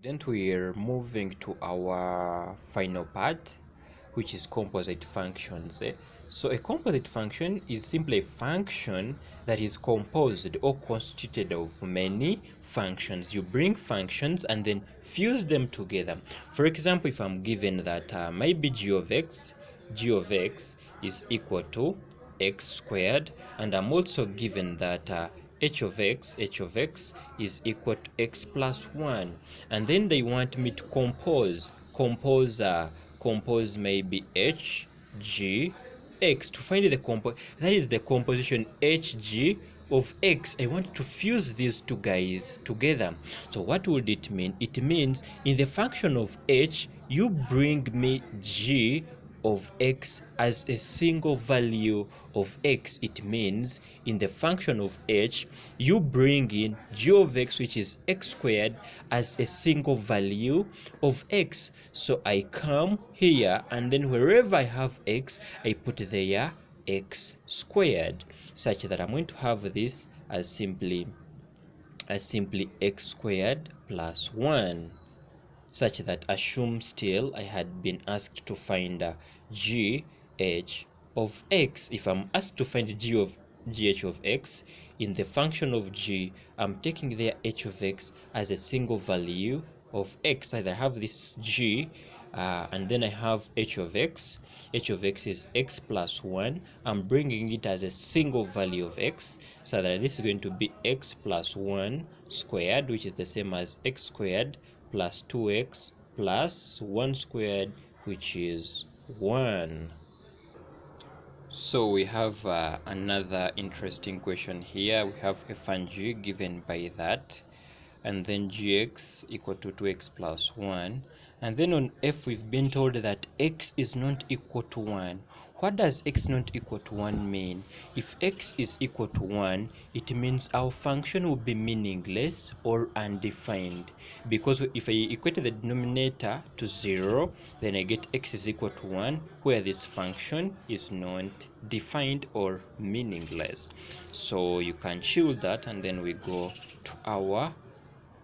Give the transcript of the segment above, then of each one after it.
Then we're moving to our final part, which is composite functions. So a composite function is simply a function that is composed or constituted of many functions. You bring functions and then fuse them together. For example, if I'm given that maybe g of x is equal to x squared, and I'm also given that h of x is equal to x plus 1, and then they want me to compose maybe h g x to find that is the composition hg of x. I want to fuse these two guys together. So what would it mean? It means in the function of h, you bring me g of x as a single value of x. It means in the function of h, you bring in g of x, which is x squared, as a single value of x. So I come here, and then wherever I have x, I put there x squared, such that I'm going to have this as simply x squared plus 1, such that assume still I had been asked to find gh of x. If I'm asked to find gh of x in the function of g, I'm taking there h of x as a single value of x. Either I have this g and then I have h of x. H of x is x plus 1. I'm bringing it as a single value of x, so that this is going to be x plus 1 squared, which is the same as x squared plus 2x plus 1 squared, which is 1. So we have another interesting question here. We have f and g given by that, and then gx equal to 2x plus 1, and then on f we've been told that x is not equal to 1. What does x not equal to 1 mean? If x is equal to 1, it means our function will be meaningless or undefined, because if I equate the denominator to 0, then I get x is equal to 1, where this function is not defined or meaningless. So you can chill that, and then we go to our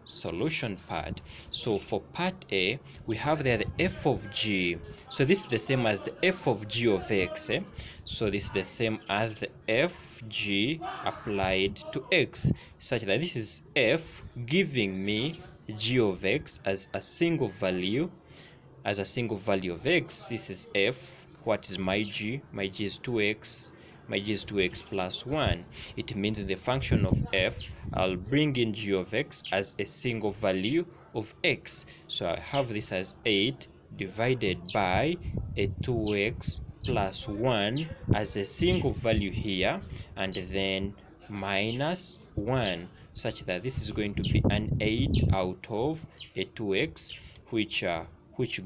solution part. So for part A, we have there the f of g. So this is the same as the f of g of x. So this is the same as the fg applied to x, such that this is f giving me g of x as a single value of x. This is f. What is my g? My g is 2x. My g is 2x plus 1. It means in the function of f, I'll bring in g of x as a single value of x. So I have this as 8 divided by a 2x plus 1 as a single value here, and then minus 1, such that this is going to be an 8 out of a 2x, which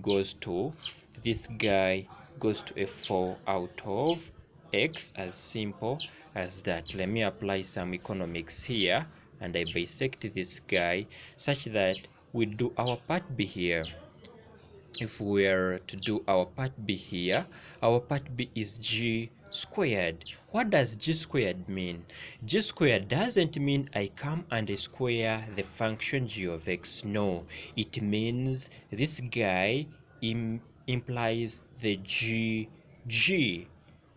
goes to, this guy goes to a 4 out of x, as simple as that. Let me apply some economics here, and I bisect this guy such that we do our part B here. If we were to do our part B here, our part B is g squared. What does g squared mean? G squared doesn't mean I come and I square the function g of x. No, it means this guy implies the g,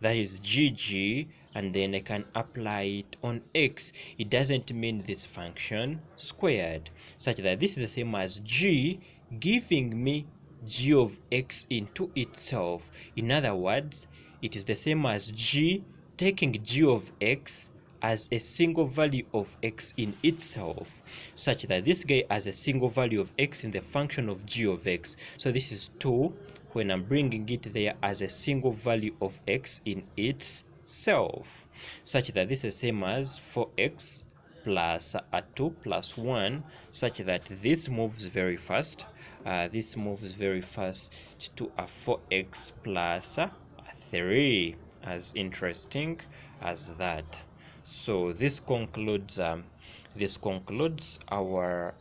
that is gg, and then I can apply it on x. It doesn't mean this function squared, such that this is the same as g giving me g of x into itself. In other words, it is the same as g taking g of x as a single value of x in itself, such that this guy has a single value of x in the function of g of x. So this is 2 when I'm bringing it there as a single value of x in itself, such that this is the same as 4x plus a 2 plus 1, such that this moves very fast. This moves very fast to a 4x plus 3, as interesting as that. So this concludes our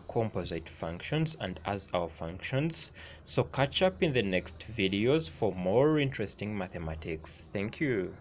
composite functions and as our functions. So catch up in the next videos for more interesting mathematics. Thank you.